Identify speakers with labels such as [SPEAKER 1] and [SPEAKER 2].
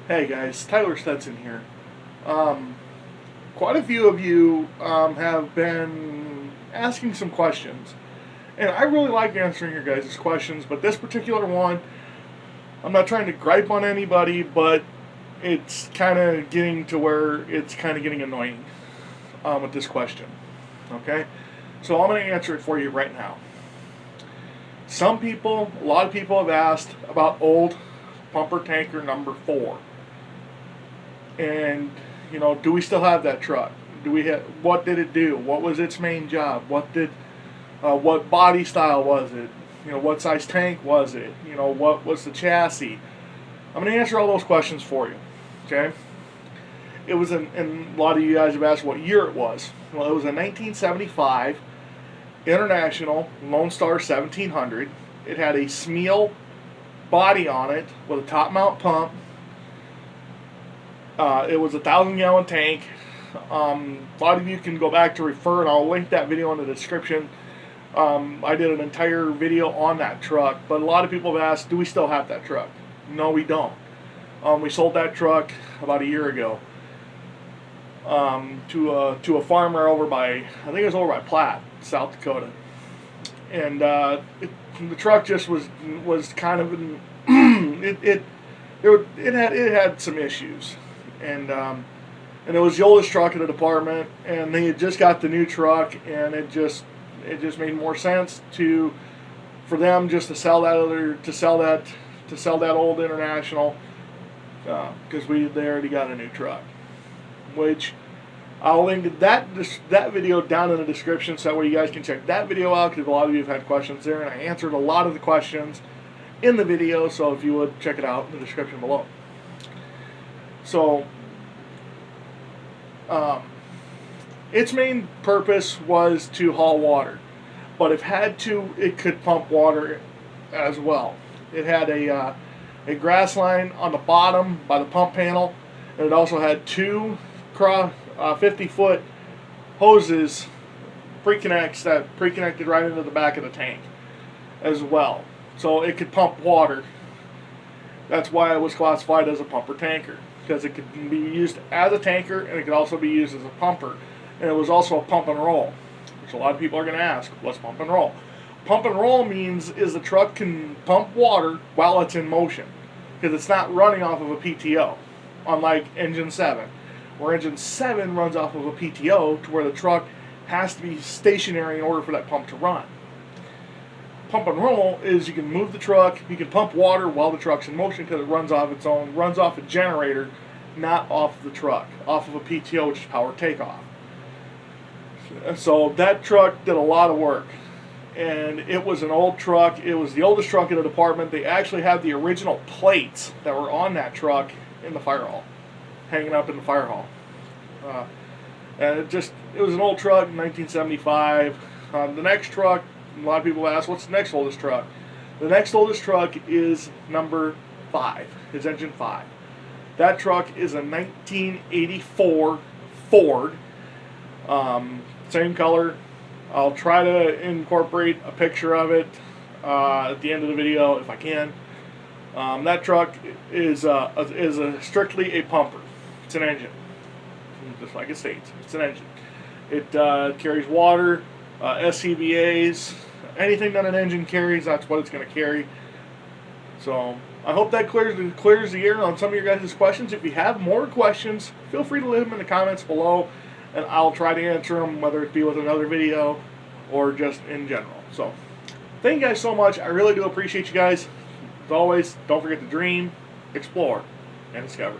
[SPEAKER 1] Hey guys, Tylor Stetson here. Quite a few of you have been asking some questions, and I really like answering your guys' questions, but this particular one, I'm not trying to gripe on anybody, but it's kind of getting to where it's kind of getting annoying with this question. Okay? So I'm going to answer it for you right now. A lot of people have asked about old pumper tanker number 4. And do we still have that truck? What did it do? What was its main job? What body style was it? What size tank was it? What was the chassis? I'm going to answer all those questions for you. Okay. And a lot of you guys have asked what year it was. Well, it was a 1975 International Lone Star 1700. It had a Smeel body on it with a top mount pump. It was a 1,000-gallon tank. A lot of you can go back to refer, and I'll link that video in the description. I did an entire video on that truck, but a lot of people have asked, do we still have that truck? No, we don't. We sold that truck about a year ago to a farmer over by, I think it was over by Platte, South Dakota. And the truck just was kind of it had some issues. And it was the oldest truck in the department, and they had just got the new truck, and it just made more sense for them just to sell that old International because they already got a new truck, which I'll link that video down in the description so that way you guys can check that video out, because a lot of you have had questions there, and I answered a lot of the questions in the video, so if you would check it out in the description below. So, its main purpose was to haul water, but if it could pump water as well. It had a grass line on the bottom by the pump panel, and it also had two 50-foot hoses pre-connected right into the back of the tank as well. So it could pump water. That's why it was classified as a pumper tanker, because it could be used as a tanker and it could also be used as a pumper. And it was also a pump and roll, which a lot of people are going to ask, what's pump and roll? Pump and roll means is the truck can pump water while it's in motion, because it's not running off of a PTO, unlike engine 7, where engine 7 runs off of a PTO to where the truck has to be stationary in order for that pump to run. Pump and roll is you can move the truck, you can pump water while the truck's in motion because it runs off a generator, not off the truck, off of a PTO, which is power takeoff. So that truck did a lot of work, and it was an old truck. It was the oldest truck in the department. They actually had the original plates that were on that truck in the fire hall, hanging up in the fire hall. And it was an old truck in 1975. The next truck, a lot of people ask, what's the next oldest truck? The next oldest truck is number 5. It's engine 5. That truck is a 1984 Ford. Same color. I'll try to incorporate a picture of it at the end of the video if I can. That truck is strictly a pumper. It's an engine, just like it states. It's an engine. It carries water, SCBAs, anything that an engine carries, that's what it's going to carry. So I hope that clears the air on some of your guys' questions. If you have more questions, feel free to leave them in the comments below, and I'll try to answer them, whether it be with another video or just in general. So thank you guys so much. I really do appreciate you guys. As always, don't forget to dream, explore, and discover.